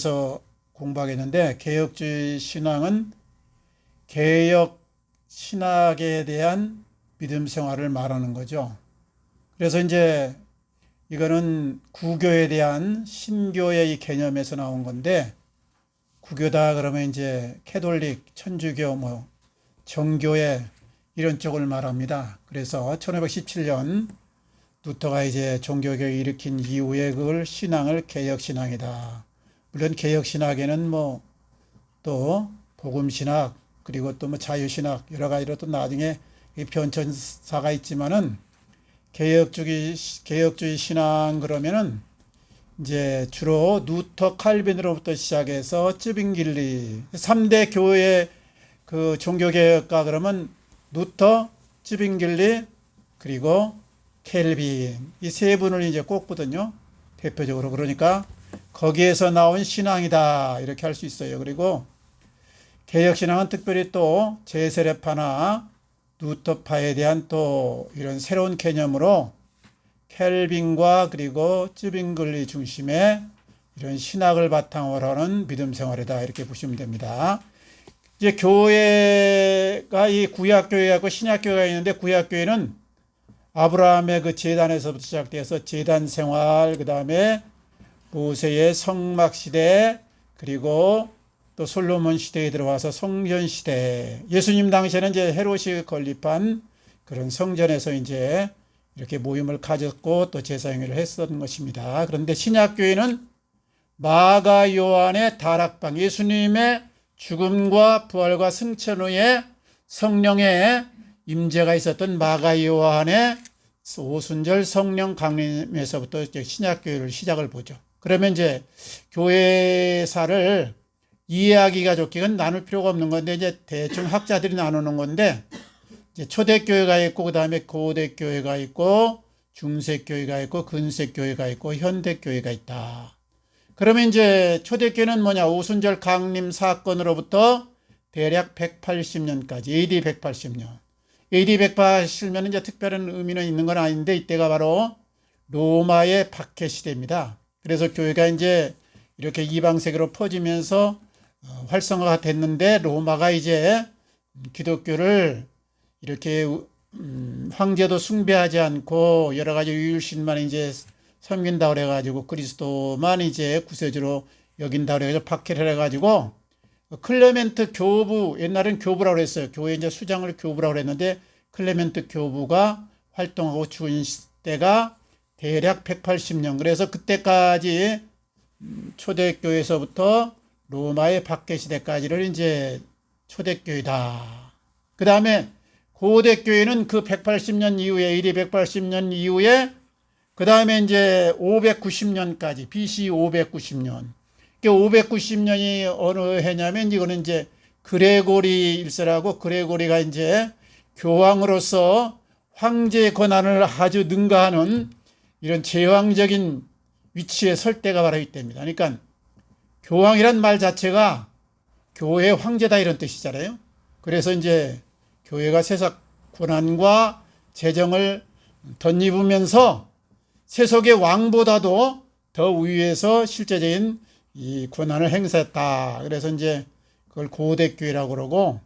그래서 공부하겠는데, 개혁주의 신앙은 개혁 신학에 대한 믿음 생활을 말하는 거죠. 그래서 이제 이거는 구교에 대한 신교의 이 개념에서 나온 건데, 구교다 그러면 이제 캐톨릭, 천주교, 뭐 정교회 이런 쪽을 말합니다. 그래서 1517년 루터가 이제 종교개혁을 일으킨 이후에 그걸 신앙을 개혁신앙이다. 물론 개혁신학에는 뭐 또 복음신학 그리고 또 뭐 자유신학 여러 가지로 또 나중에 변천사가 있지만은 개혁주의 신앙 그러면은 이제 주로 루터 칼빈으로부터 시작해서 쯔빙길리 3대 교회 그 종교개혁가 그러면 루터, 쯔빙길리 그리고 켈빈 이 세 분을 이제 꼽거든요. 대표적으로. 그러니까 거기에서 나온 신앙이다 이렇게 할 수 있어요. 그리고 개혁신앙은 특별히 또 제세례파나 루터파에 대한 또 이런 새로운 개념으로 켈빈과 그리고 쯔빙글리 중심의 이런 신학을 바탕으로 하는 믿음 생활이다 이렇게 보시면 됩니다. 이제 교회가 이 구약교회가 있고 신약교회가 있는데, 구약교회는 아브라함의 그 제단에서부터 시작돼서 제단 생활, 그 다음에 모세의 성막 시대, 그리고 또 솔로몬 시대에 들어와서 성전 시대. 예수님 당시에는 이제 헤롯이 건립한 그런 성전에서 이제 이렇게 모임을 가졌고 또 제사행위를 했었던 것입니다. 그런데 신약교회는 마가 요한의 다락방, 예수님의 죽음과 부활과 승천 후에 성령의 임재가 있었던 마가 요한의 오순절 성령 강림에서부터 신약교회를 시작을 보죠. 그러면 이제 교회사를 이해하기가 좋게는 나눌 필요가 없는 건데, 이제 대충 학자들이 나누는 건데, 이제 초대교회가 있고, 그 다음에 고대교회가 있고, 중세교회가 있고, 근세교회가 있고, 현대교회가 있다. 그러면 이제 초대교회는 뭐냐? 오순절 강림 사건으로부터 대략 180년까지, AD 180년. AD 180년 이제 특별한 의미는 있는 건 아닌데, 이때가 바로 로마의 박해 시대입니다. 그래서 교회가 이제 이렇게 이방 세계로 퍼지면서 활성화가 됐는데, 로마가 이제 기독교를 이렇게 황제도 숭배하지 않고 여러 가지 유일신만 이제 섬긴다 그래가지고 그리스도만 이제 구세주로 여긴다 그래가지고 박해를 해가지고 클레멘트 교부, 옛날엔 교부라고 그랬어요. 교회 이제 수장을 교부라고 그랬는데 클레멘트 교부가 활동하고 죽은 때가 대략 180년. 그래서 그때까지 초대교회에서부터 로마의 박해 시대까지를 이제 초대교회다. 그 다음에 고대교회는 그 180년 이후에, AD 180년 이후에 그 다음에 이제 590년까지, BC 590년. 590년이 어느 해냐면 이거는 이제 그레고리 1세라고, 그레고리가 이제 교황으로서 황제의 권한을 아주 능가하는 이런 제왕적인 위치에 설 때가 바로 이때입니다. 그러니까 교황이란 말 자체가 교회 황제다 이런 뜻이잖아요. 그래서 이제 교회가 세상 권한과 재정을 덧입으면서 세속의 왕보다도 더 위에서 실제적인 이 권한을 행사했다. 그래서 이제 그걸 고대교회라고 그러고,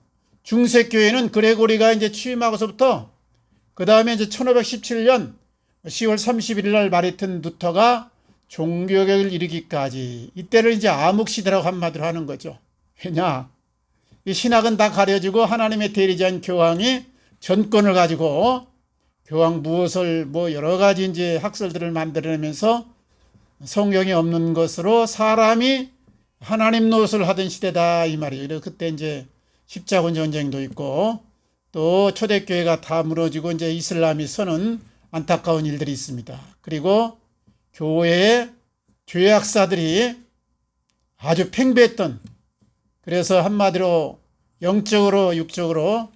중세교회는 그레고리가 이제 취임하고서부터 그 다음에 이제 1517년 10월 31일 날 마르틴 루터가 종교개혁을 일으키기까지, 이때를 이제 암흑시대라고 한마디로 하는 거죠. 왜냐? 이 신학은 다 가려지고 하나님의 대리자인 교황이 전권을 가지고 교황 무엇을 뭐 여러 가지 이제 학설들을 만들어내면서 성경이 없는 것으로 사람이 하나님 노릇을 하던 시대다 이 말이에요. 그래서 그때 이제 십자군 전쟁도 있고 또 초대교회가 다 무너지고 이제 이슬람이 서는 안타까운 일들이 있습니다. 그리고 교회의 죄악사들이 아주 팽배했던, 그래서 한마디로 영적으로 육적으로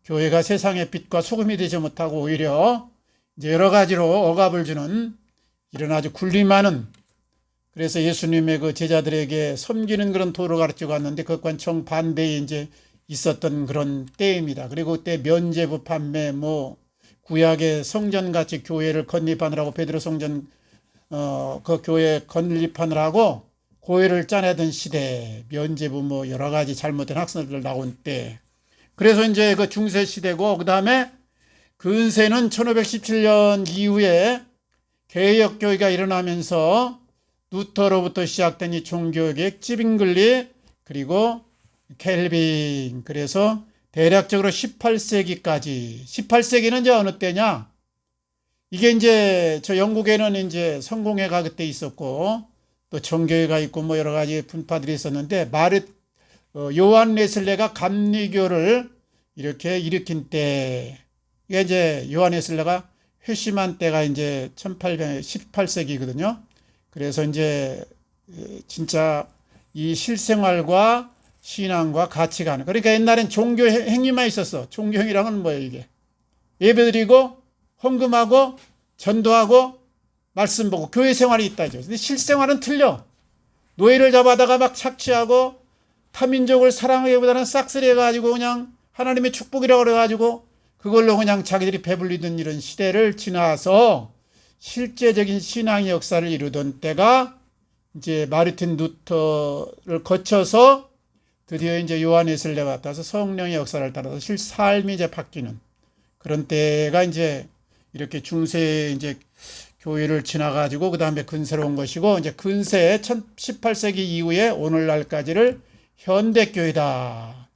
교회가 세상의 빛과 소금이 되지 못하고 오히려 이제 여러 가지로 억압을 주는 이런 아주 군림하는, 그래서 예수님의 그 제자들에게 섬기는 그런 도를 가르치고 왔는데 그것과는 정반대에 이제 있었던 그런 때입니다. 그리고 그때 면죄부 판매, 뭐 구약의 성전같이 교회를 건립하느라고 베드로 성전 그 교회 건립하느라고 고회를 짜내던 시대, 면제부 뭐 여러 가지 잘못된 학설들 나온 때. 그래서 이제 그 중세 시대고, 그 다음에 근세는 1517년 이후에 개혁교회가 일어나면서 루터로부터 시작된 이 종교개혁, 찌빙글리, 그리고 켈빈. 그래서 대략적으로 18세기까지. 18세기는 이제 어느 때냐? 이게 이제 저 영국에는 이제 성공회가 그때 있었고, 또 정교회가 있고 뭐 여러 가지 분파들이 있었는데, 요한 웨슬레가 감리교를 이렇게 일으킨 때, 이게 이제 요한 웨슬레가 회심한 때가 이제 18세기거든요. 그래서 이제 진짜 이 실생활과 신앙과 가치관. 그러니까 옛날엔 종교 행위만 있었어. 종교 행위랑은 뭐예요, 이게? 예배드리고, 헌금하고, 전도하고, 말씀 보고, 교회 생활이 있다죠. 근데 실생활은 틀려. 노예를 잡아다가 막 착취하고, 타민족을 사랑하기보다는 싹쓸이 해가지고 그냥 하나님의 축복이라고 그래가지고 그걸로 그냥 자기들이 배불리던 이런 시대를 지나서 실제적인 신앙의 역사를 이루던 때가 이제 마르틴 루터를 거쳐서 드디어 이제 요한 웨슬레가 왔다서 성령의 역사를 따라서 삶이 이제 바뀌는 그런 때가 이제 이렇게 중세 이제 교회를 지나가지고 그 다음에 근세로 온 것이고, 이제 근세 18세기 이후에 오늘날까지를 현대교회다.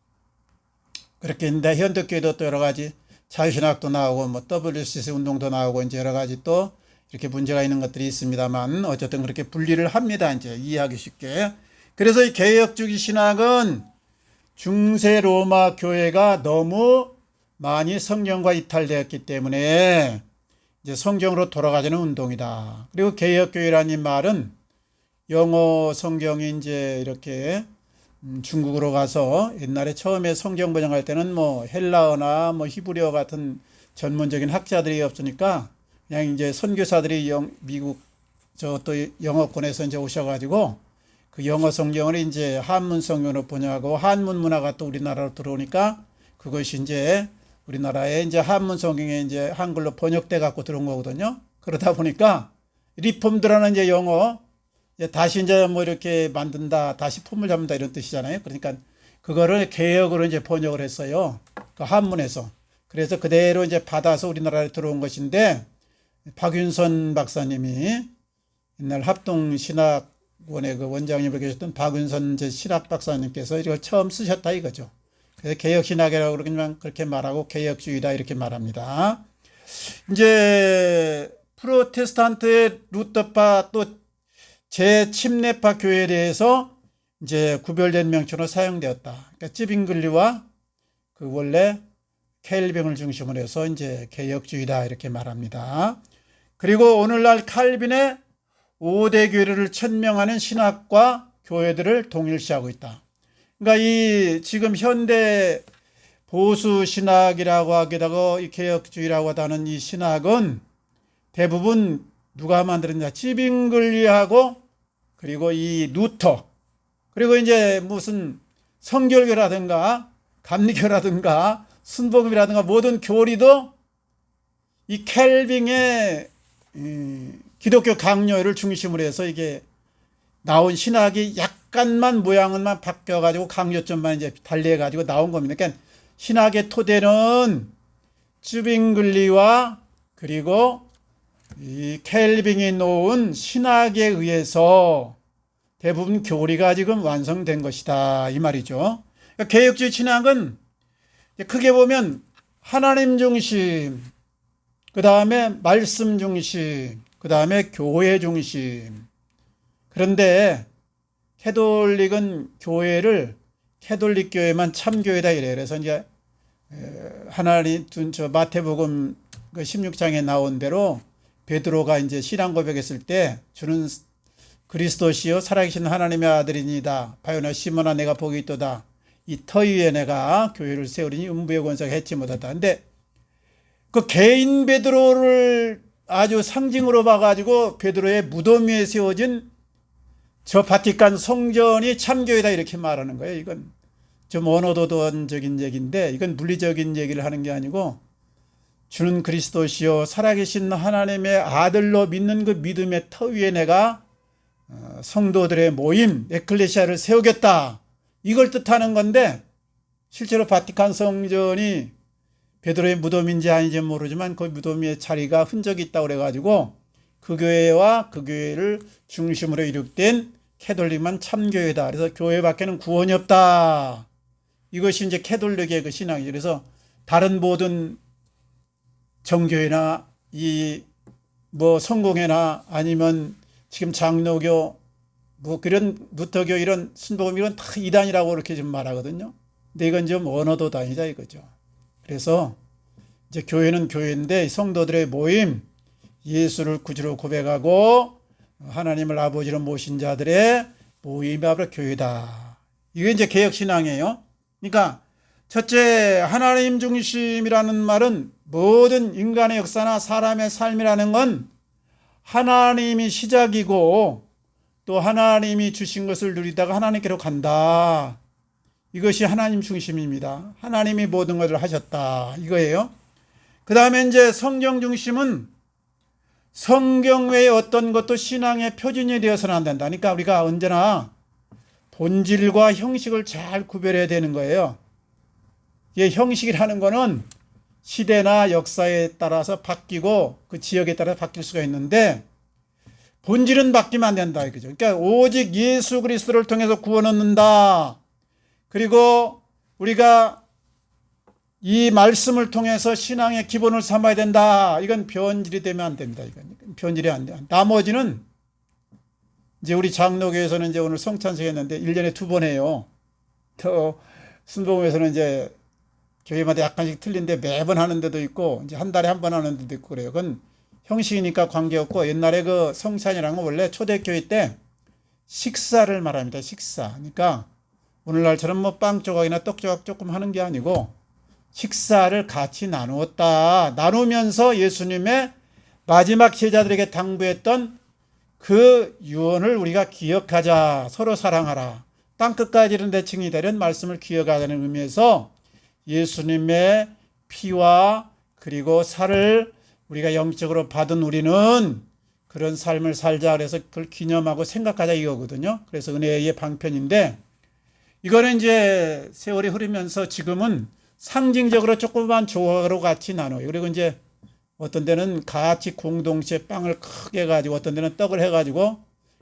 그렇게 했는데 현대교회도 또 여러 가지 자유신학도 나오고 뭐 WCC 운동도 나오고 이제 여러 가지 또 이렇게 문제가 있는 것들이 있습니다만 어쨌든 그렇게 분리를 합니다. 이제 이해하기 쉽게. 그래서 이 개혁주의 신학은 중세 로마 교회가 너무 많이 성경과 이탈되었기 때문에 이제 성경으로 돌아가자는 운동이다. 그리고 개혁교회라는 말은 영어 성경이 이제 이렇게 중국으로 가서 옛날에 처음에 성경 번역할 때는 뭐 헬라어나 뭐 히브리어 같은 전문적인 학자들이 없으니까 그냥 이제 선교사들이 미국 저 또 영어권에서 이제 오셔가지고 그 영어 성경을 이제 한문 성경으로 번역하고 한문 문화가 또 우리나라로 들어오니까 그것이 이제 우리나라에 이제 한문 성경에 이제 한글로 번역돼 갖고 들어온 거거든요. 그러다 보니까 리폼드라는 이제 영어 다시 이제 뭐 이렇게 만든다, 다시 폼을 잡는다 이런 뜻이잖아요. 그러니까 그거를 개혁으로 이제 번역을 했어요. 그 한문에서. 그래서 그대로 이제 받아서 우리나라에 들어온 것인데 박윤선 박사님이 옛날 합동신학원의 그 원장님을 계셨던 박윤선 신학 박사님께서 이걸 처음 쓰셨다 이거죠. 그래서 개혁신학이라고 그러면 그렇게 말하고 개혁주의다 이렇게 말합니다. 이제 프로테스탄트의 루터파 또 제침례파 교회에 대해서 이제 구별된 명칭으로 사용되었다. 그러니까 찌빙글리와 그 원래 켈빈을 중심으로 해서 이제 개혁주의다 이렇게 말합니다. 그리고 오늘날 칼빈의 5대 교회를 천명하는 신학과 교회들을 동일시하고 있다. 그러니까 이 지금 현대 보수 신학이라고 하기도 이 개혁주의라고 하는 이 신학은 대부분 누가 만들었냐? 찌빙글리하고 그리고 이 루터 그리고 이제 무슨 성결교라든가 감리교라든가 순복음이라든가 모든 교리도 이 켈빈의 기독교 강요를 중심으로 해서 이게 나온 신학이 약간만 모양만 바뀌어가지고 강요점만 이제 달리해가지고 나온 겁니다. 그러니까 신학의 토대는 찌빙글리와 그리고 이 켈빈이 놓은 신학에 의해서 대부분 교리가 지금 완성된 것이다 이 말이죠. 그러니까 개혁주의 신학은 크게 보면 하나님 중심, 그 다음에 말씀 중심, 그 다음에 교회 중심. 그런데 캐톨릭은 교회를 캐톨릭 교회만 참교회다 이래요. 그래서 이제 하나님 저 마태복음 그 16장에 나온 대로 베드로가 이제 신앙 고백했을 때 주는 그리스도시요 살아계신 하나님의 아들이니다. 바요나 시몬아 내가 복이 있도다. 이 터 위에 내가 교회를 세우리니 음부의 권세가 해치 못하다. 근데 그 개인 베드로를 아주 상징으로 봐가지고 베드로의 무덤 위에 세워진 저 바티칸 성전이 참교회다 이렇게 말하는 거예요. 이건 좀 원어도덕적인 얘기인데 이건 물리적인 얘기를 하는 게 아니고 주는 그리스도시요 살아계신 하나님의 아들로 믿는 그 믿음의 터 위에 내가 성도들의 모임, 에클레시아를 세우겠다. 이걸 뜻하는 건데 실제로 바티칸 성전이 베드로의 무덤인지 아닌지 모르지만 그 무덤의 자리가 흔적이 있다고 그래가지고 그 교회와 그 교회를 중심으로 이룩된 캐톨릭만 참교회다. 그래서 교회밖에는 구원이 없다. 이것이 이제 캐톨릭의 그 신앙이죠. 그래서 다른 모든 정교회나 이 뭐 성공회나 아니면 지금 장로교 뭐 그런 루터교 이런 순복음 이런 다 이단이라고 이렇게 좀 말하거든요. 근데 이건 좀 원어도단이다 이거죠. 그래서 이제 교회는 교회인데 성도들의 모임, 예수를 구주로 고백하고 하나님을 아버지로 모신 자들의 모임이 바로 교회다. 이게 이제 개혁신앙이에요. 그러니까 첫째, 하나님 중심이라는 말은 모든 인간의 역사나 사람의 삶이라는 건 하나님이 시작이고 또 하나님이 주신 것을 누리다가 하나님께로 간다. 이것이 하나님 중심입니다. 하나님이 모든 것을 하셨다. 이거예요. 그 다음에 이제 성경 중심은 성경 외에 어떤 것도 신앙의 표준이 되어서는 안 된다. 그러니까 우리가 언제나 본질과 형식을 잘 구별해야 되는 거예요. 이 형식이라는 거는 시대나 역사에 따라서 바뀌고 그 지역에 따라 바뀔 수가 있는데 본질은 바뀌면 안 된다 이거죠. 그러니까 오직 예수 그리스도를 통해서 구원 얻는다. 그리고 우리가 이 말씀을 통해서 신앙의 기본을 삼아야 된다. 이건 변질이 되면 안 됩니다. 이건 변질이 안 돼. 나머지는 이제 우리 장로교에서는 이제 오늘 성찬식 했는데 1년에 2번 해요. 또 순복음에서는 이제 교회마다 약간씩 틀린데 매번 하는 데도 있고 이제 한 달에 한 번 하는 데도 있고 그래요. 그건 형식이니까 관계없고 옛날에 그 성찬이라는 건 원래 초대교회 때 식사를 말합니다. 식사. 그러니까 오늘날처럼 뭐 빵 조각이나 떡 조각 조금 하는 게 아니고 식사를 같이 나누었다. 나누면서 예수님의 마지막 제자들에게 당부했던 그 유언을 우리가 기억하자. 서로 사랑하라. 땅끝까지 이른 대칭이 되는 말씀을 기억하자는 의미에서 예수님의 피와 그리고 살을 우리가 영적으로 받은 우리는 그런 삶을 살자 그래서 그걸 기념하고 생각하자 이거거든요. 그래서 은혜의 방편인데 이거는 이제 세월이 흐르면서 지금은 상징적으로 조그만 조각으로 같이 나눠요. 그리고 이제 어떤 데는 같이 공동체 빵을 크게 해가지고 어떤 데는 떡을 해가지고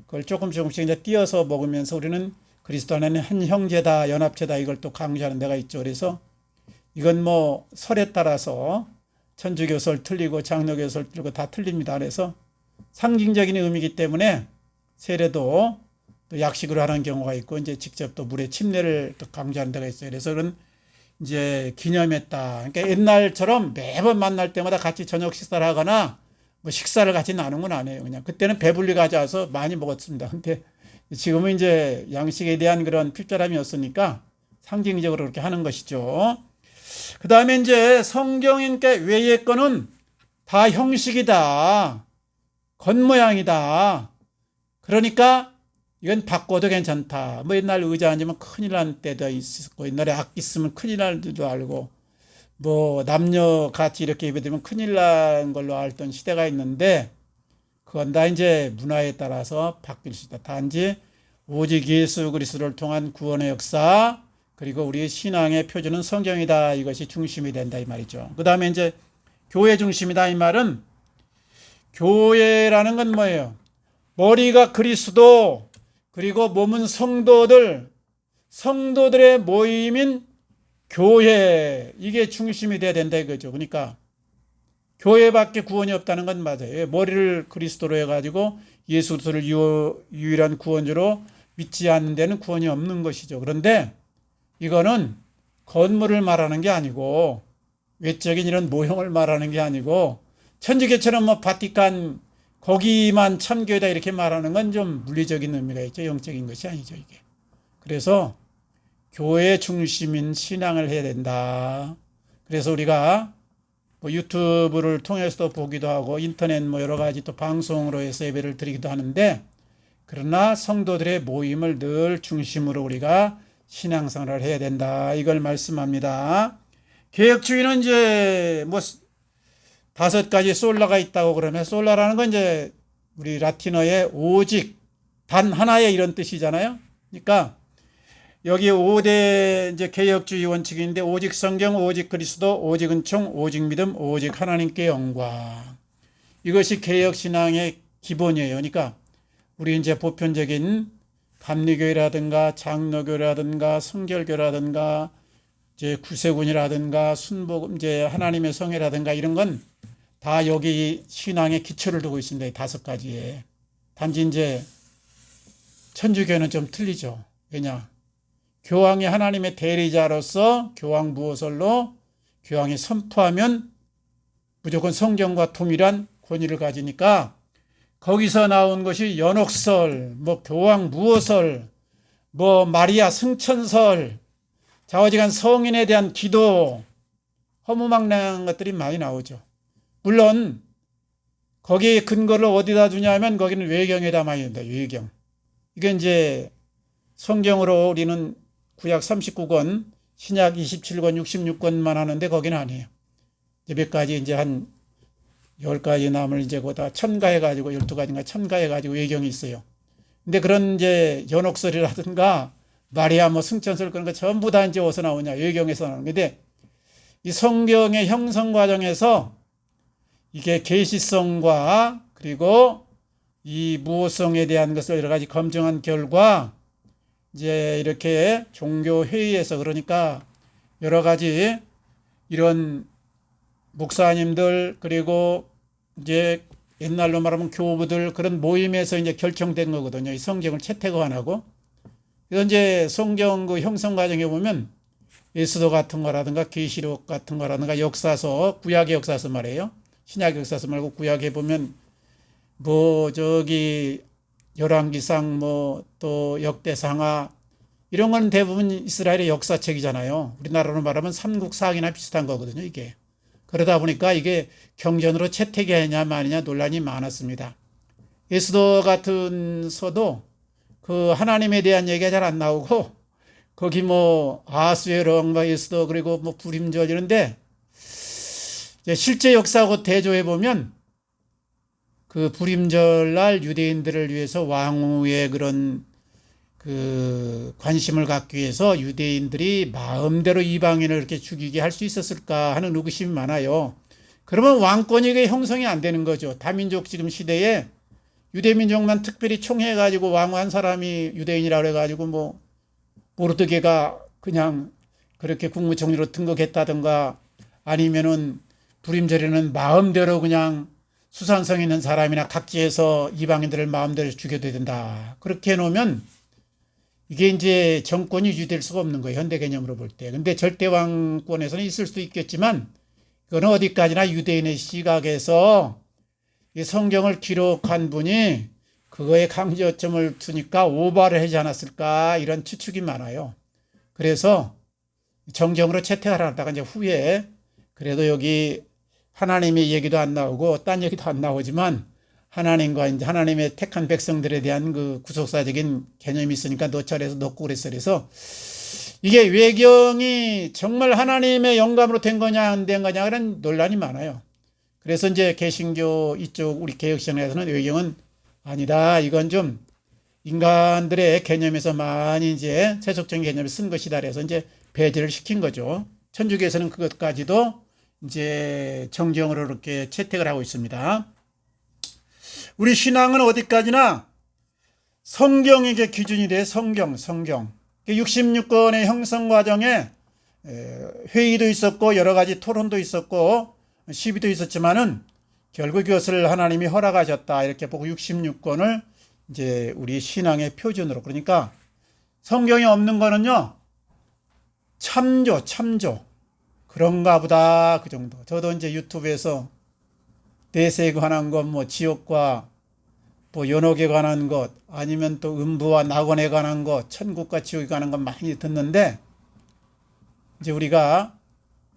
그걸 조금씩 이제 띄어서 먹으면서 우리는 그리스도 안에는 한 형제다, 연합체다 이걸 또 강조하는 데가 있죠. 그래서 이건 뭐 설에 따라서 천주교설 틀리고 장로교설 틀리고 다 틀립니다. 그래서 상징적인 의미이기 때문에 세례도 또 약식으로 하는 경우가 있고 이제 직접 또 물에 침례를 또 강조하는 데가 있어요. 그래서 그런 이제 기념했다. 그러니까 옛날처럼 매번 만날 때마다 같이 저녁 식사를 하거나 뭐 식사를 같이 나누는 건 아니에요. 그냥 그때는 배불리 가져와서 많이 먹었습니다. 근데 지금은 이제 양식에 대한 그런 필요함이 없으니까 상징적으로 그렇게 하는 것이죠. 그 다음에 이제 성경인께 외의 거는 다 형식이다. 겉모양이다. 그러니까 이건 바꿔도 괜찮다. 뭐 옛날 의자 앉으면 큰일 날 때도 있었고 옛날에 악기 쓰면 큰일 날 줄도 알고 뭐 남녀 같이 이렇게 입어되면 큰일 난 걸로 알던 시대가 있는데 그건 다 이제 문화에 따라서 바뀔 수 있다. 단지 오직 예수 그리스도를 통한 구원의 역사 그리고 우리의 신앙의 표준은 성경이다. 이것이 중심이 된다 이 말이죠. 그 다음에 이제 교회 중심이다 이 말은 교회라는 건 뭐예요? 머리가 그리스도 그리고 몸은 성도들의 모임인 교회 이게 중심이 돼야 된다 이거죠. 그러니까 교회밖에 구원이 없다는 건 맞아요. 머리를 그리스도로 해가지고 예수 그리스도를 유일한 구원주로 믿지 않는 데는 구원이 없는 것이죠. 그런데 이거는 건물을 말하는 게 아니고 외적인 이런 모형을 말하는 게 아니고 천주교처럼 뭐 바티칸 거기만 참교회다 이렇게 말하는 건 좀 물리적인 의미가 있죠. 영적인 것이 아니죠 이게. 그래서 교회 중심인 신앙을 해야 된다. 그래서 우리가 뭐 유튜브를 통해서도 보기도 하고 인터넷 뭐 여러 가지 또 방송으로 해서 예배를 드리기도 하는데 그러나 성도들의 모임을 늘 중심으로 우리가 신앙생활을 해야 된다. 이걸 말씀합니다. 개혁주의는 이제 뭐 5가지 솔라가 있다고 그러면 솔라라는 건 이제 우리 라틴어의 오직 단 하나의 이런 뜻이잖아요. 그러니까 여기 5대 이제 개혁주의 원칙인데 오직 성경, 오직 그리스도, 오직 은총, 오직 믿음, 오직 하나님께 영광. 이것이 개혁 신앙의 기본이에요. 그러니까 우리 이제 보편적인 감리교회라든가 장로교라든가 성결교라든가 이제 구세군이라든가 순복 이제 하나님의 성회라든가 이런 건 다 여기 신앙의 기초를 두고 있습니다. 이 5가지에. 단지 이제 천주교는 좀 틀리죠. 왜냐? 교황이 하나님의 대리자로서 교황 무호설로 교황이 선포하면 무조건 성경과 동일한 권위를 가지니까 거기서 나온 것이 연옥설, 뭐 교황 무호설, 뭐 마리아 승천설, 좌우지간 성인에 대한 기도, 허무맹랑한 것들이 많이 나오죠. 물론 거기에 근거를 어디다 두냐면 거기는 외경에다 많이 둔다. 외경. 이게 이제 성경으로 우리는 구약 39권, 신약 27권, 66권만 하는데 거기는 아니에요. 이제 몇 가지 이제 한 10가지 남을 이제 거다 첨가해가지고 12가지인가 첨가해가지고 외경이 있어요. 근데 그런 이제 연옥설이라든가 마리아 뭐 승천설 그런 거 전부 다 이제 어디서 나오냐? 외경에서 나오는 건데 이 성경의 형성 과정에서 이게 계시성과 그리고 이 무호성에 대한 것을 여러 가지 검증한 결과 이제 이렇게 종교 회의에서 그러니까 여러 가지 이런 목사님들 그리고 이제 옛날로 말하면 교부들 그런 모임에서 이제 결정된 거거든요. 이 성경을 채택안하고. 그래서 이제 성경 그 형성 과정에 보면 에스더 같은 거라든가 계시록 같은 거라든가 역사서, 구약의 역사서 말이에요. 신약의 역사서 말고 구약에 보면 뭐 저기 열왕기상 뭐 또 역대상하 이런 건 대부분 이스라엘의 역사책이잖아요. 우리나라로 말하면 삼국사학이나 비슷한 거거든요, 이게. 그러다 보니까 이게 경전으로 채택이 하냐 마느냐 논란이 많았습니다. 에스더 같은 서도 그 하나님에 대한 얘기가 잘 안 나오고 거기 뭐 아수에롱, 에스더 그리고 뭐 불임절 이런데 실제 역사하고 대조해 보면 그 불임절날 유대인들을 위해서 왕후의 그런 그 관심을 갖기 위해서 유대인들이 마음대로 이방인을 이렇게 죽이게 할 수 있었을까 하는 의구심이 많아요. 그러면 왕권이 형성이 안 되는 거죠. 다민족 지금 시대에 유대민족만 특별히 총해가지고 왕후 한 사람이 유대인이라고 해가지고 뭐 모르드게가 그냥 그렇게 국무총리로 등극했다든가 아니면은 불임절에는 마음대로 그냥 수산성 있는 사람이나 각지에서 이방인들을 마음대로 죽여도 된다. 그렇게 해놓으면 이게 이제 정권이 유지될 수가 없는 거예요. 현대 개념으로 볼 때. 근데 절대왕권에서는 있을 수도 있겠지만 그거는 어디까지나 유대인의 시각에서 이 성경을 기록한 분이 그거에 강조점을 두니까 오바를 하지 않았을까 이런 추측이 많아요. 그래서 정정으로 채택하다가 이제 후에 그래도 여기 하나님의 얘기도 안 나오고 딴 얘기도 안 나오지만 하나님과 이제 하나님의 택한 백성들에 대한 그 구속사적인 개념이 있으니까 노철에서 넣고 그랬어. 그래서 이게 외경이 정말 하나님의 영감으로 된 거냐 안 된 거냐 그런 논란이 많아요. 그래서 이제 개신교 이쪽 우리 개혁신앙에서는 외경은 아니다. 이건 좀 인간들의 개념에서 많이 이제 세속적인 개념을 쓴 것이다. 그래서 이제 배제를 시킨 거죠. 천주교에서는 그것까지도 이제 정정으로 이렇게 채택을 하고 있습니다. 우리 신앙은 어디까지나 성경이 기준이 돼. 성경. 66권의 형성 과정에 회의도 있었고 여러 가지 토론도 있었고 시비도 있었지만은 결국 이것을 하나님이 허락하셨다. 이렇게 보고 66권을 이제 우리 신앙의 표준으로. 그러니까 성경이 없는 거는요. 참조. 그런가 보다. 그 정도. 저도 이제 유튜브에서 내세에 관한 것, 뭐 지옥과 뭐 연옥에 관한 것, 아니면 또 음부와 낙원에 관한 것, 천국과 지옥에 관한 것 많이 듣는데 이제 우리가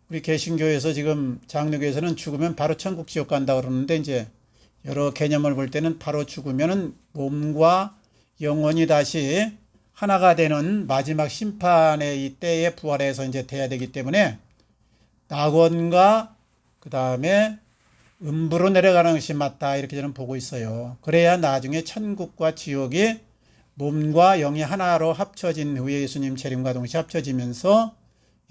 우리 개신교에서 지금 장로교에서는 죽으면 바로 천국 지옥 간다 그러는데 이제 여러 개념을 볼 때는 바로 죽으면은 몸과 영혼이 다시 하나가 되는 마지막 심판의 이 때에 부활해서 이제 돼야 되기 때문에 낙원과 그 다음에 음부로 내려가는 것이 맞다 이렇게 저는 보고 있어요. 그래야 나중에 천국과 지옥이 몸과 영이 하나로 합쳐진 후에 예수님 재림과 동시에 합쳐지면서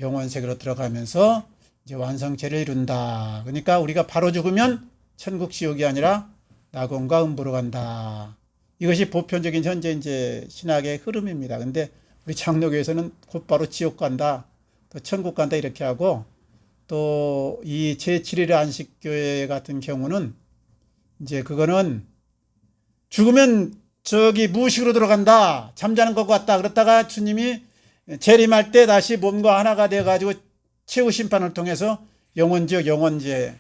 영원 세계로 들어가면서 이제 완성체를 이룬다. 그러니까 우리가 바로 죽으면 천국 지옥이 아니라 낙원과 음부로 간다. 이것이 보편적인 현재 이제 신학의 흐름입니다. 근데 우리 장로교에서는 곧바로 지옥 간다, 또 천국 간다 이렇게 하고, 또 이 제7일 안식교회 같은 경우는 이제 그거는 죽으면 저기 무식으로 들어간다, 잠자는 것 같다. 그렇다가 주님이 재림할 때 다시 몸과 하나가 돼가지고 최후 심판을 통해서 영원지옥, 영원제,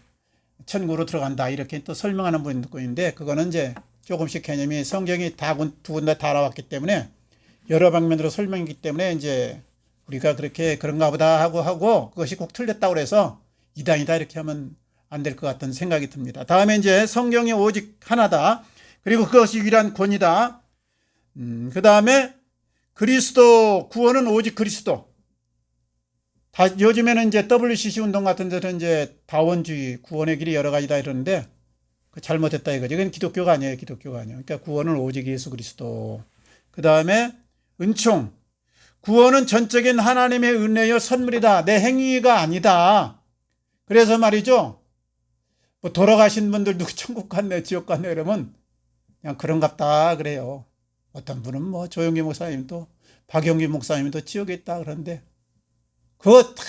천국으로 들어간다. 이렇게 또 설명하는 분이 있고 있는데, 그거는 이제 조금씩 개념이 성경이 두 군데 다 나왔기 때문에 여러 방면으로 설명이기 때문에 이제 우리가 그렇게 그런가 보다 하고 그것이 꼭 틀렸다고 그래서 이단이다 이렇게 하면 안 될 것 같은 생각이 듭니다. 다음에 이제 성경이 오직 하나다. 그리고 그것이 유일한 권위다. 그 다음에 그리스도, 구원은 오직 그리스도. 요즘에는 이제 WCC 운동 같은 데는 이제 다원주의, 구원의 길이 여러 가지다 이러는데 그 잘못했다 이거죠. 이건 기독교가 아니에요. 기독교가 아니에요. 그러니까 구원은 오직 예수 그리스도. 그 다음에 은총. 구원은 전적인 하나님의 은혜여 선물이다. 내 행위가 아니다. 그래서 말이죠. 뭐 돌아가신 분들 누구 천국 갔네, 지옥 갔네 그러면 그냥 그런갑다 그래요. 어떤 분은 뭐 조영기 목사님도, 박영기 목사님도 지옥에 있다 그러는데 그거 다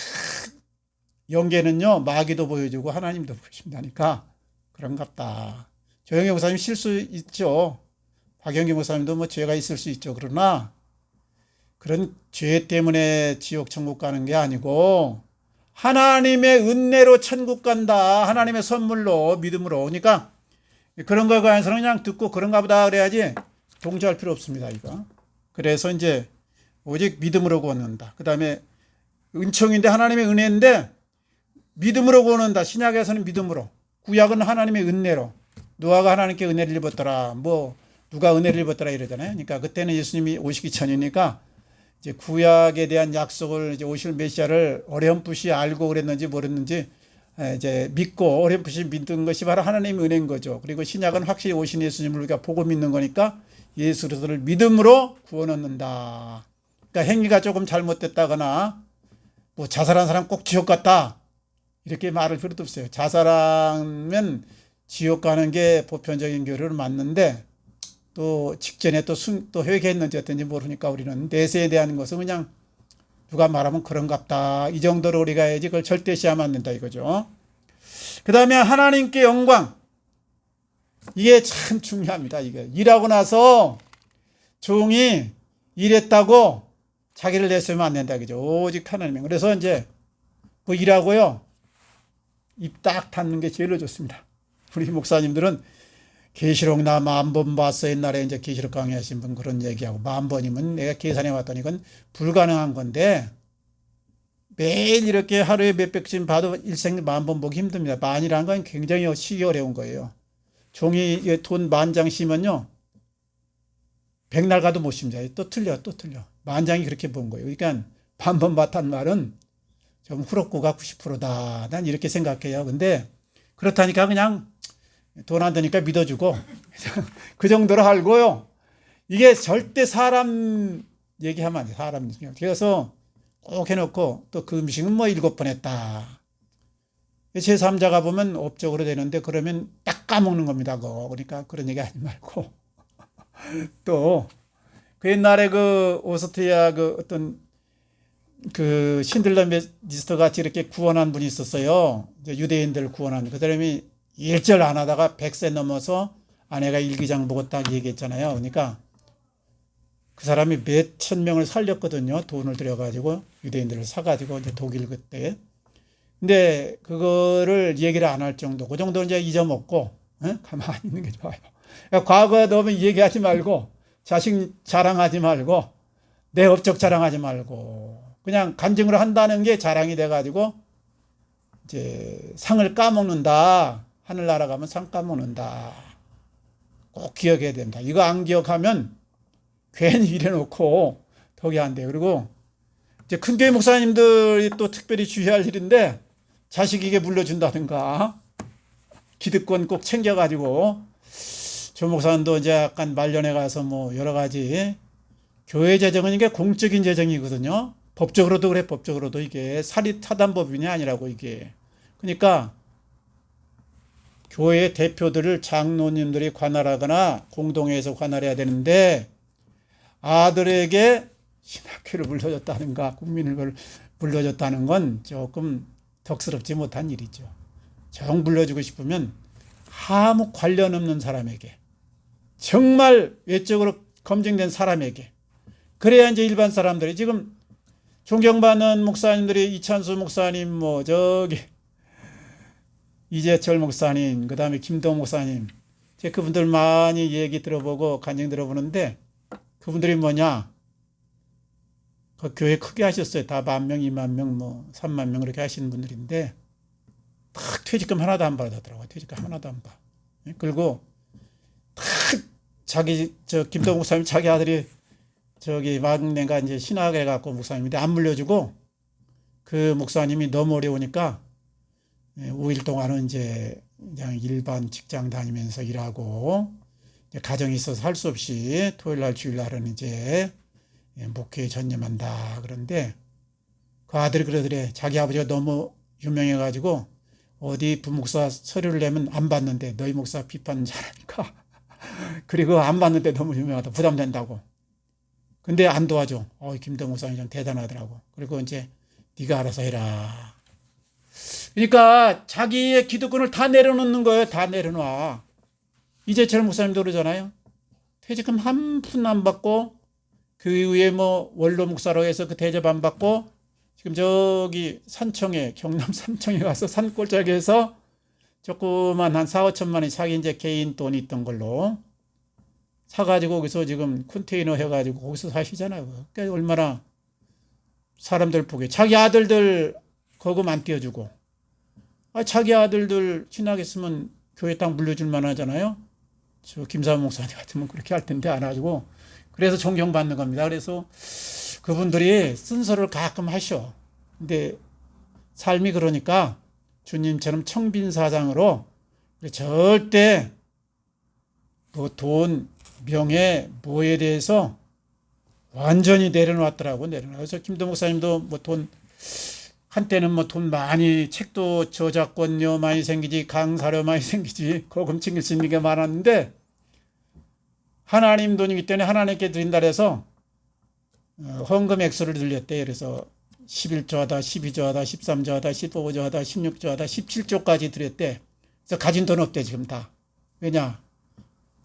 영계는요 마귀도 보여주고 하나님도 보여준다니까 그런갑다. 조영기 목사님 실수 있죠. 박영기 목사님도 뭐 죄가 있을 수 있죠. 그러나 그런 죄 때문에 지옥 천국 가는 게 아니고 하나님의 은혜로 천국 간다. 하나님의 선물로, 믿음으로. 그러니까 그런 거에 관해서는 그냥 듣고 그런가 보다 그래야지 동조할 필요 없습니다. 이거. 그래서 이제 오직 믿음으로 구원한다. 그 다음에 은총인데 하나님의 은혜인데 믿음으로 구원한다. 신약에서는 믿음으로. 구약은 하나님의 은혜로. 노아가 하나님께 은혜를 입었더라. 뭐 누가 은혜를 입었더라 이러잖아요. 그러니까 그때는 예수님이 오시기 전이니까 이제 구약에 대한 약속을 이제 오실 메시아를 어렴풋이 알고 그랬는지 모르는지 이제 믿고 어렴풋이 믿는 것이 바로 하나님의 은혜인 거죠. 그리고 신약은 확실히 오신 예수님을 우리가 보고 믿는 거니까 예수 그리스도를 믿음으로 구원 얻는다. 그러니까 행위가 조금 잘못됐다거나 뭐 자살한 사람 꼭 지옥 갔다 이렇게 말할 필요도 없어요. 자살하면 지옥 가는 게 보편적인 교리로 맞는데 또 직전에 또 회개했는지 어떤지 모르니까 우리는 내세에 대한 것은 그냥 누가 말하면 그런갑다. 이 정도로 우리가 해야지 그걸 절대 시하면 안 된다 이거죠. 그 다음에 하나님께 영광. 이게 참 중요합니다. 이게 일하고 나서 종이 일했다고 자기를 내세우면 안 된다 그죠. 오직 하나님. 그래서 이제 뭐 일하고요. 입 딱 닫는 게 제일 좋습니다. 우리 목사님들은 계시록 나 10,000번 봤어. 옛날에 이제 계시록 강의하신 분 그런 얘기하고 10,000번이면 내가 계산해 왔더니 이건 불가능한 건데 매일 이렇게 하루에 몇백씩 봐도 일생 10,000번 보기 힘듭니다. 만이라는 건 굉장히 쉬기 어려운 거예요. 종이 돈 10,000장 씌면요. 백날 가도 못 심자요. 또 틀려. 10,000장이 그렇게 본 거예요. 그러니까 10,000번 봤단 말은 좀 후럭구가 90%다. 난 이렇게 생각해요. 근데 그렇다니까 그냥 돈 안 드니까 믿어주고 그 정도로 알고요. 이게 절대 사람 얘기하면 안 돼. 사람 얘기. 그래서 꼭 해놓고 또 그 음식은 뭐 7번 했다. 제3자가 보면 업적으로 되는데 그러면 딱 까먹는 겁니다. 그러니까 그런 얘기 하지 말고 또 그 옛날에 그 오스트리아 그 어떤 그 신들러 미스터 같이 이렇게 구원한 분이 있었어요. 이제 유대인들을 구원한 그 사람이 일절 안 하다가 100세 넘어서 아내가 일기장 보고 딱 얘기했잖아요. 그러니까 그 사람이 몇 천 명을 살렸거든요. 돈을 들여가지고 유대인들을 사가지고 이제 독일 그때. 근데 그거를 얘기를 안 할 정도. 그 정도 이제 잊어먹고 가만히 있는 게 좋아요. 그러니까 과거에 너무 얘기하지 말고 자식 자랑하지 말고 내 업적 자랑하지 말고 그냥 간증을 한다는 게 자랑이 돼가지고 이제 상을 까먹는다. 하늘나라 가면 상 까먹는다. 꼭 기억해야 된다. 이거 안 기억하면 괜히 이래놓고 덕이 안 돼요. 그리고 이제 큰교회 목사님들이 또 특별히 주의할 일인데 자식에게 물려준다든가 기득권 꼭 챙겨가지고 조 목사님도 이제 약간 말년에 가서 뭐 여러 가지 교회 재정은 이게 공적인 재정이거든요. 법적으로도 그래, 법적으로도 이게 사립타단법인이 아니라고 이게. 그러니까 교회 대표들을 장로님들이 관할하거나 공동회에서 관할해야 되는데 아들에게 신학교를 물려줬다는가 국민을 물려줬다는 건 조금 덕스럽지 못한 일이죠. 정 물려주고 싶으면 아무 관련 없는 사람에게 정말 외적으로 검증된 사람에게 그래야 이제 일반 사람들이 지금 존경받는 목사님들이 이찬수 목사님 뭐 저기 이재철 목사님 그다음에 김동 목사님 제가 그분들 많이 얘기 들어보고 간증 들어보는데 그분들이 뭐냐 그 교회 크게 하셨어요. 다 10,000명, 20,000명, 뭐 30,000명 그렇게 하시는 분들인데 딱 퇴직금 하나도 안 받았더라고요. 퇴직금 하나도 안 받아. 그리고 딱 자기 저 김동 목사님 자기 아들이 저기 막내가 이제 신학에 갖고 목사님인데 안 물려주고 그 목사님이 너무 어려우니까 5일 동안은 이제 그냥 일반 직장 다니면서 일하고 가정이 있어서 할 수 없이 토요일 날 주일 날은 이제 목회에 전념한다. 그런데 그 아들이 그러더래. 자기 아버지가 너무 유명해가지고 어디 부목사 서류를 내면 안 받는데 너희 목사 비판 잘하니까 그리고 안 받는데 너무 유명하다. 부담된다고. 근데 안 도와줘. 김동 목사님 좀 대단하더라고. 그리고 이제 네가 알아서 해라. 그러니까 자기의 기득권을 다 내려놓는 거예요. 다 내려놔. 이재철 목사님도 그러잖아요. 퇴직금 한 푼 안 받고 그 이후에 뭐 원로 목사로 해서 그 대접 안 받고 지금 저기 산청에 경남 산청에 가서 산골짜기에서 조그만 한 4, 5천만 원이 자기 이제 개인 돈이 있던 걸로 사가지고 거기서 지금 컨테이너 해가지고 거기서 사시잖아요. 그러니까 얼마나 사람들 보게 자기 아들들 거금 안 띄워주고 자기 아들들 신학했으면 교회 땅 물려줄 만하잖아요. 저 김사문 목사님 같으면 그렇게 할 텐데 안 하고 그래서 존경받는 겁니다. 그래서 그분들이 순서를 가끔 하셔. 근데 삶이 그러니까 주님처럼 청빈사장으로 절대 그 돈, 명예, 뭐에 대해서 완전히 내려놨더라고. 그래서 김도 목사님도 뭐 돈 한때는 뭐 돈 많이 책도 저작권료 많이 생기지 강사료 많이 생기지 거금 챙길 수 있는 게 많았는데 하나님 돈이기 때문에 하나님께 드린다 해서 헌금 액수를 늘렸대. 그래서 11조 하다 12조 하다 13조 하다 15조 하다 16조 하다 17조까지 드렸대. 그래서 가진 돈 없대 지금 다. 왜냐?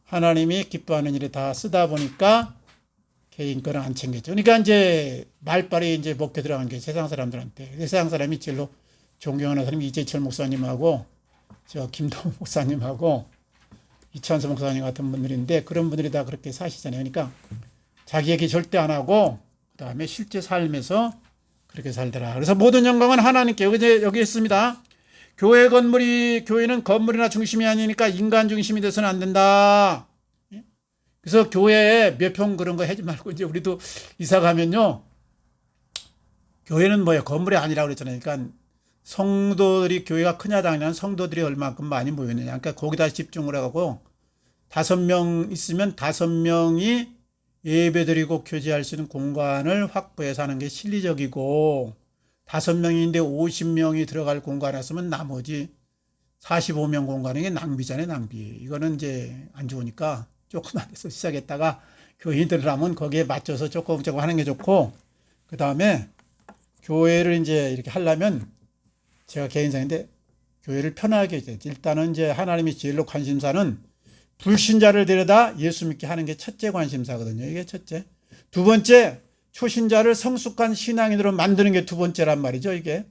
하나님이 기뻐하는 일에 다 쓰다 보니까 개인 거는 안 챙겼죠. 그러니까 이제 말빨이 이제 먹혀 들어간 게 세상 사람들한테. 세상 사람이 제일로 존경하는 사람이 이재철 목사님하고 저 김동호 목사님하고 이찬수 목사님 같은 분들인데 그런 분들이 다 그렇게 사시잖아요. 그러니까 자기 얘기 절대 안 하고 그다음에 실제 삶에서 그렇게 살더라. 그래서 모든 영광은 하나님께. 여기 있습니다. 교회는 건물이나 중심이 아니니까 인간 중심이 돼서는 안 된다. 그래서 교회에 몇 평 그런 거 하지 말고 이제 우리도 이사 가면요. 교회는 뭐예요? 건물이 아니라고 그랬잖아요. 그러니까 성도들이 교회가 크냐 작냐 성도들이 얼마큼 많이 모였느냐. 그러니까 거기다 집중을 하고 5명 있으면 5명이 예배드리고 교제할 수 있는 공간을 확보해서 하는 게 실리적이고 5명인데 50명이 들어갈 공간이었으면 나머지 45명 공간인 게 낭비잖아요. 낭비. 이거는 이제 안 좋으니까 조금만 해서 시작했다가 교인들 하면 거기에 맞춰서 조금 하는 게 좋고 그 다음에 교회를 이제 이렇게 하려면 제가 개인상인데 교회를 편하게 해야 일단은 이제 하나님이 제일로 관심사는 불신자를 데려다 예수 믿게 하는 게 첫째 관심사거든요. 이게 첫째. 두 번째, 초신자를 성숙한 신앙인으로 만드는 게 두 번째란 말이죠. 이게.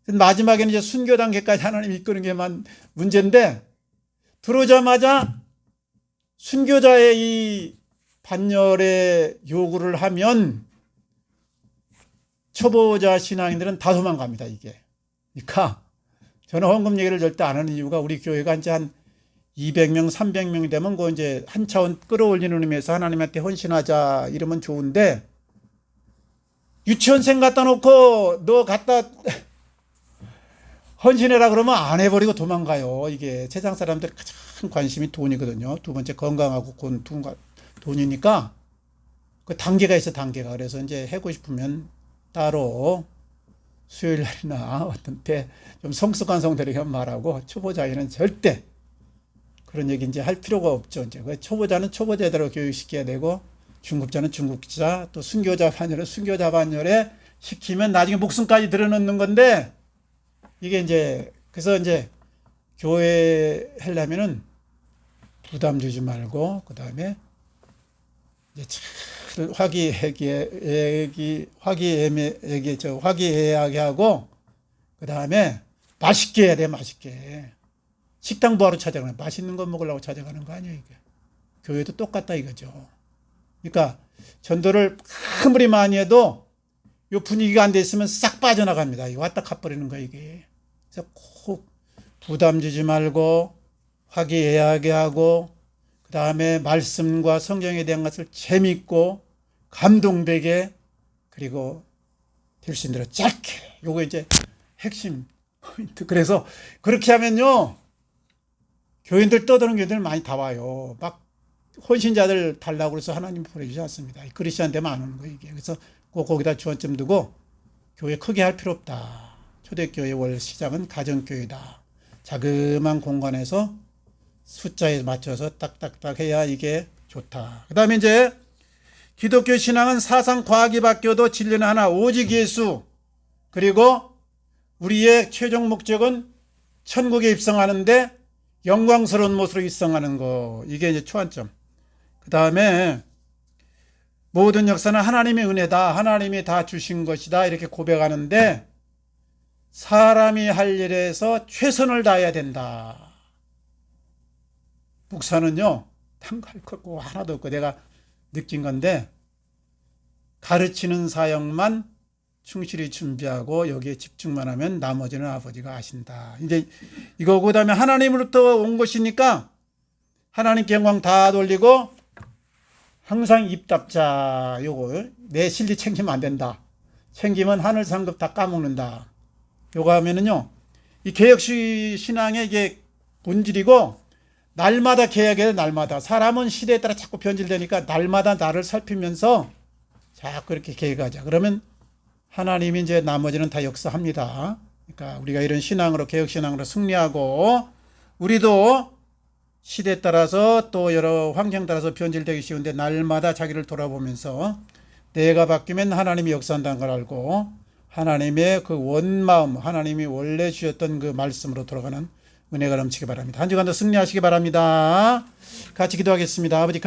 마지막에는 이제 순교 단계까지 하나님이 이끄는 게만 문제인데 들어오자마자 순교자의 이 반열의 요구를 하면 초보자 신앙인들은 다 도망갑니다. 이게. 그러니까 저는 헌금 얘기를 절대 안 하는 이유가 우리 교회가 이제 한 200명, 300명이 되면 그 이제 한 차원 끌어올리는 의미에서 하나님한테 헌신하자 이러면 좋은데 유치원생 갖다 놓고 너 갖다 헌신해라 그러면 안 해버리고 도망가요. 이게 세상 사람들 가장 관심이 돈이거든요. 두 번째 건강하고 돈이니까 그 단계가 있어, 단계가. 그래서 이제 하고 싶으면 따로 수요일 날이나 어떤 때 좀 성숙한 성들에게 말하고, 초보자에는 절대 그런 얘기 이제 할 필요가 없죠. 이제 초보자는 초보자대로 교육시켜야 되고, 중급자는 중급자, 또 순교자 반열은 순교자 반열에 시키면 나중에 목숨까지 드러넣는 건데, 이게 이제 그래서 이제 교회 하려면은 부담 주지 말고, 그 다음에 이제 잘 화기애애하게 하고, 그 다음에 맛있게 해야 돼. 맛있게 식당 부하러 찾아가는, 맛있는 거 먹으려고 찾아가는 거 아니에요. 이게 교회도 똑같다 이거죠. 그러니까 전도를 아무리 많이 해도 요 분위기가 안 돼 있으면 싹 빠져나갑니다. 이거 왔다 가버리는 거야 이게. 그래서 꼭 부담 주지 말고 화기애애하게 하고, 그 다음에 말씀과 성경에 대한 것을 재밌고 감동되게, 그리고 될 수 있는 대로 짧게. 요거 이제 핵심 포인트. 그래서 그렇게 하면요, 교인들 떠드는 교인들 많이 다 와요. 막 헌신자들 달라고 그래서 하나님 보내주지 않습니다. 그리스도인 되면 안 오는 거예요 이게. 그래서 꼭 거기다 주안점 두고, 교회 크게 할 필요 없다. 초대교회 월 시작은 가정교회다. 자그마한 공간에서 숫자에 맞춰서 딱딱딱 해야 이게 좋다. 그 다음에 이제 기독교 신앙은 사상 과학이 바뀌어도 진리는 하나, 오직 예수. 그리고 우리의 최종 목적은 천국에 입성하는데 영광스러운 모습으로 입성하는 거. 이게 이제 초안점. 그 다음에 모든 역사는 하나님의 은혜다. 하나님이 다 주신 것이다. 이렇게 고백하는데, 사람이 할 일에서 최선을 다해야 된다. 목사는요, 딴거 할 거 하나도 없고, 내가 느낀 건데, 가르치는 사역만 충실히 준비하고 여기에 집중만 하면 나머지는 아버지가 아신다. 이제 이거 그다음에 하나님으로부터 온 것이니까 하나님께 영광 다 돌리고, 항상 입 닫자. 요거 내 실리 챙기면 안 된다. 챙기면 하늘 상급 다 까먹는다. 요거 하면은요, 이 개혁주의 신앙의 이게 본질이고, 날마다 개혁해야 돼. 날마다. 사람은 시대에 따라 자꾸 변질되니까 날마다 나를 살피면서 자꾸 이렇게 개혁하자. 그러면 하나님이 이제 나머지는 다 역사합니다. 그러니까 우리가 이런 신앙으로, 개혁신앙으로 승리하고, 우리도 시대에 따라서 또 여러 환경 따라서 변질되기 쉬운데 날마다 자기를 돌아보면서 내가 바뀌면 하나님이 역사한다는 걸 알고, 하나님의 그 원마음, 하나님이 원래 주셨던 그 말씀으로 돌아가는 은혜가 넘치기 바랍니다. 한 주간도 승리하시기 바랍니다. 같이 기도하겠습니다. 아버지